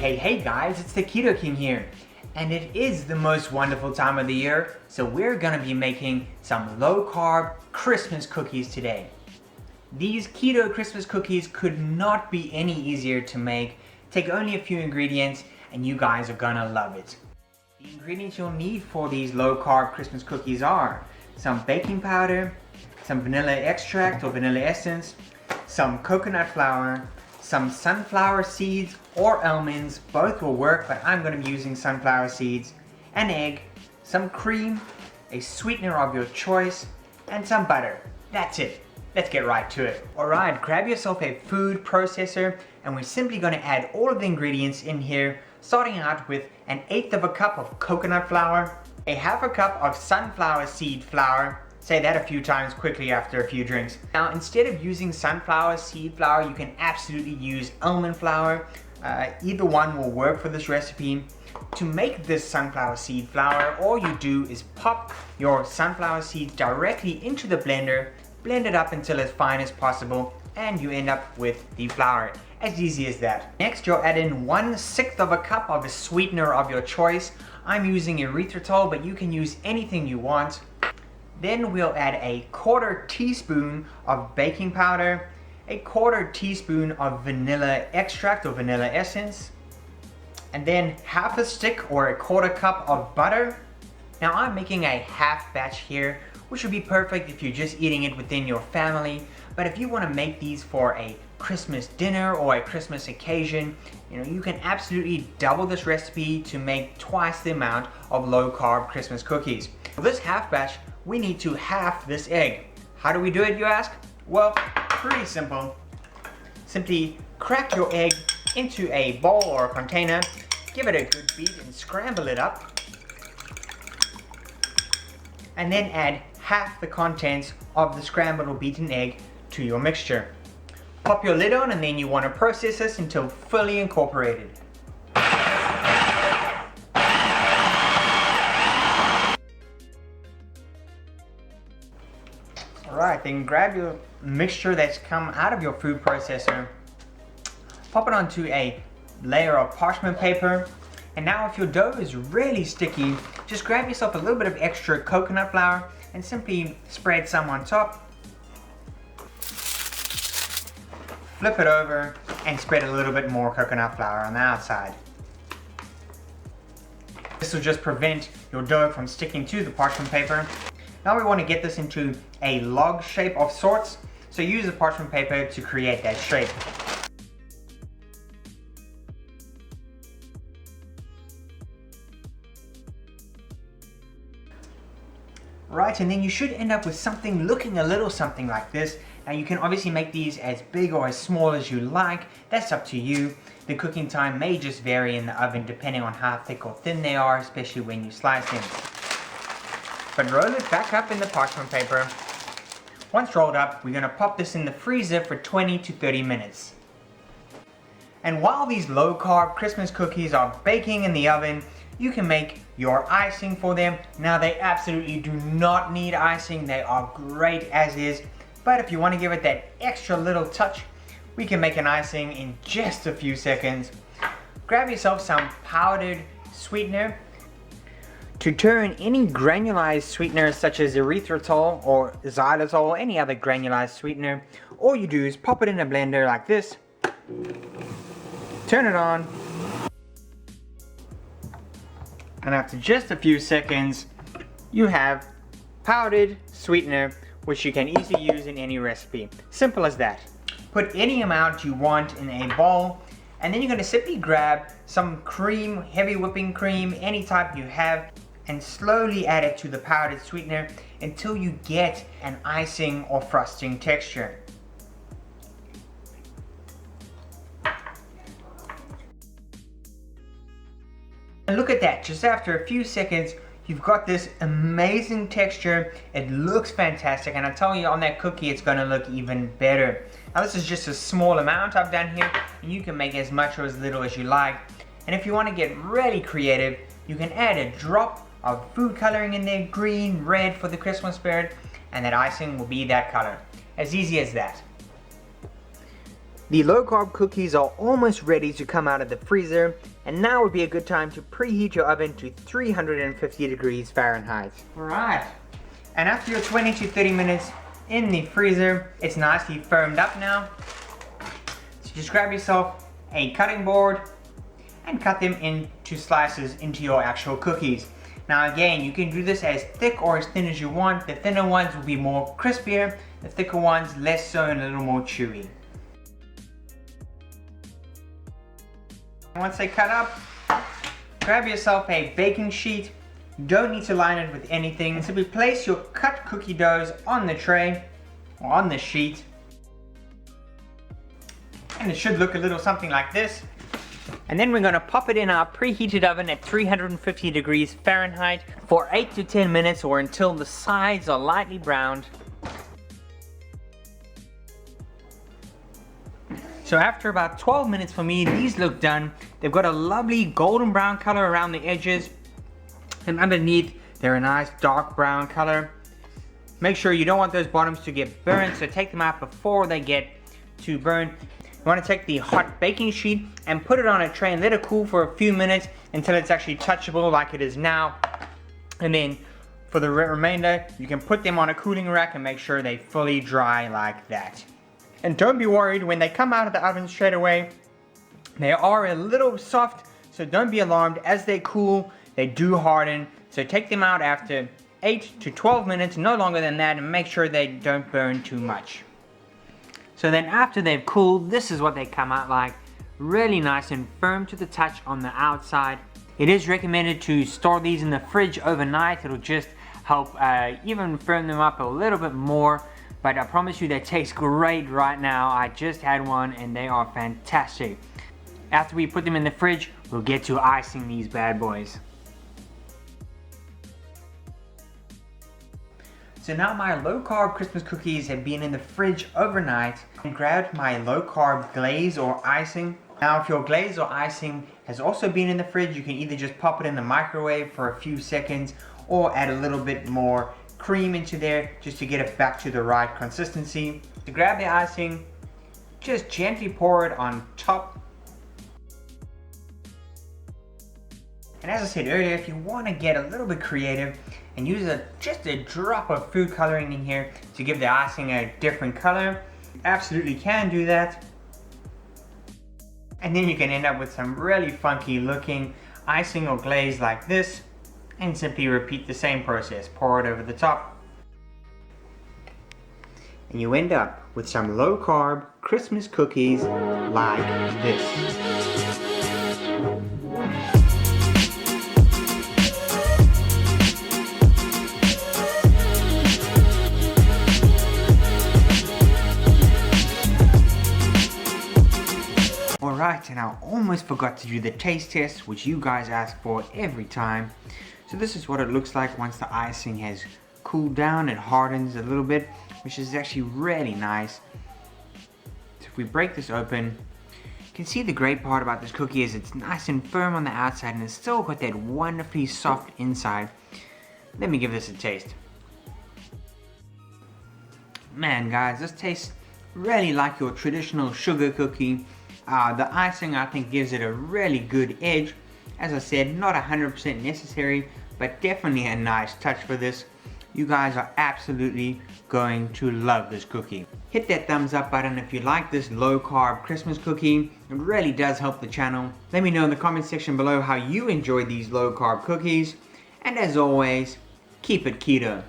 Hey guys, it's the Keto King here, and it is the most wonderful time of the year, so we're gonna be making some low-carb Christmas cookies today. These keto Christmas cookies could not be any easier to make. Take only a few ingredients and you guys are gonna love it. The ingredients you'll need for these low-carb Christmas cookies are some baking powder, some vanilla extract or vanilla essence, some coconut flour, some sunflower seeds or almonds, both will work, but I'm going to be using sunflower seeds, an egg, some cream, a sweetener of your choice, and some butter. That's it. Let's get right to it. Alright, grab yourself a food processor and we're simply going to add all of the ingredients in here, starting out with 1/8 of a cup of coconut flour, a 1/2 cup of sunflower seed flour. Say that a few times quickly after a few drinks. Now, instead of using sunflower seed flour, you can absolutely use almond flour. Either one will work for this recipe. To make this sunflower seed flour, all you do is pop your sunflower seeds directly into the blender, blend it up until as fine as possible, and you end up with the flour. As easy as that. Next, you'll add in 1/6 of a cup of a sweetener of your choice. I'm using erythritol, but you can use anything you want. Then we'll add a 1/4 teaspoon of baking powder, a 1/4 teaspoon of vanilla extract or vanilla essence, and then 1/2 stick or a 1/4 cup of butter. Now I'm making a half batch here, which would be perfect if you're just eating it within your family. But if you want to make these for a Christmas dinner or a Christmas occasion, you can absolutely double this recipe to make twice the amount of low-carb Christmas cookies. For this half batch, we need to half this egg. How do we do it, you ask? Well, pretty simple. Simply crack your egg into a bowl or a container, give it a good beat and scramble it up, and then add half the contents of the scrambled or beaten egg to your mixture. Pop your lid on and then you want to process this until fully incorporated. Alright, then grab your mixture that's come out of your food processor, pop it onto a layer of parchment paper, and now if your dough is really sticky, just grab yourself a little bit of extra coconut flour and simply spread some on top. Flip it over and spread a little bit more coconut flour on the outside. This will just prevent your dough from sticking to the parchment paper. Now we want to get this into a log shape of sorts, so use the parchment paper to create that shape. Right, and then you should end up with something looking a little something like this. Now you can obviously make these as big or as small as you like, that's up to you. The cooking time may just vary in the oven depending on how thick or thin they are, especially when you slice them. But roll it back up in the parchment paper. Once rolled up, we're going to pop this in the freezer for 20 to 30 minutes. And while these low-carb Christmas cookies are baking in the oven, you can make your icing for them. Now they absolutely do not need icing, they are great as is. But if you want to give it that extra little touch, we can make an icing in just a few seconds. Grab yourself some powdered sweetener. To turn any granulized sweetener such as erythritol or xylitol, any other granulized sweetener, all you do is pop it in a blender like this, turn it on, and after just a few seconds, you have powdered sweetener, which you can easily use in any recipe. Simple as that. Put any amount you want in a bowl, and then you're going to simply grab some cream, heavy whipping cream, any type you have, and slowly add it to the powdered sweetener until you get an icing or frosting texture. And look at that, just after a few seconds, you've got this amazing texture. It looks fantastic, and I tell you, on that cookie it's going to look even better. Now this is just a small amount I've done here, and you can make as much or as little as you like. And if you want to get really creative, you can add a drop of food coloring in there, green, red for the Christmas spirit, and that icing will be that color. As easy as that. The low carb cookies are almost ready to come out of the freezer, and now would be a good time to preheat your oven to 350 degrees Fahrenheit. Alright, and after your 20 to 30 minutes in the freezer, it's nicely firmed up now. So just grab yourself a cutting board and cut them into slices into your actual cookies. Now again, you can do this as thick or as thin as you want. The thinner ones will be more crispier, the thicker ones less so and a little more chewy. Once they cut up, grab yourself a baking sheet. You don't need to line it with anything. And simply place your cut cookie doughs on the tray or on the sheet. And it should look a little something like this. And then we're going to pop it in our preheated oven at 350 degrees Fahrenheit for 8 to 10 minutes or until the sides are lightly browned. So after about 12 minutes for me, these look done. They've got a lovely golden brown color around the edges, and underneath they're a nice dark brown color. Make sure you don't want those bottoms to get burnt, so take them out before they get too burnt. You want to take the hot baking sheet and put it on a tray and let it cool for a few minutes until it's actually touchable like it is now. And then for the remainder, you can put them on a cooling rack and make sure they fully dry like that. And don't be worried when they come out of the oven straight away. They are a little soft, so don't be alarmed. As they cool, they do harden. So take them out after 8 to 12 minutes, no longer than that, and make sure they don't burn too much. So then after they've cooled, this is what they come out like. Really nice and firm to the touch on the outside. It is recommended to store these in the fridge overnight. It'll just help even firm them up a little bit more. But I promise you they taste great right now. I just had one and they are fantastic. After we put them in the fridge, we'll get to icing these bad boys. So now my low carb Christmas cookies have been in the fridge overnight. I grabbed my low carb glaze or icing. Now if your glaze or icing has also been in the fridge, you can either just pop it in the microwave for a few seconds or add a little bit more cream into there just to get it back to the right consistency. To grab the icing, just gently pour it on top. And as I said earlier, if you want to get a little bit creative and use just a drop of food coloring in here to give the icing a different color, you absolutely can do that. And then you can end up with some really funky looking icing or glaze like this, and simply repeat the same process. Pour it over the top. And you end up with some low carb Christmas cookies like this. Alright, and I almost forgot to do the taste test, which you guys ask for every time. So this is what it looks like once the icing has cooled down. It hardens a little bit, which is actually really nice. So if we break this open, you can see the great part about this cookie is it's nice and firm on the outside and it's still got that wonderfully soft inside. Let me give this a taste. Man guys, this tastes really like your traditional sugar cookie. The icing I think gives it a really good edge. As I said, not 100% necessary, but definitely a nice touch for this. You guys are absolutely going to love this cookie. Hit that thumbs up button if you like this low carb Christmas cookie. It really does help the channel. Let me know in the comment section below how you enjoy these low carb cookies. And as always, keep it keto.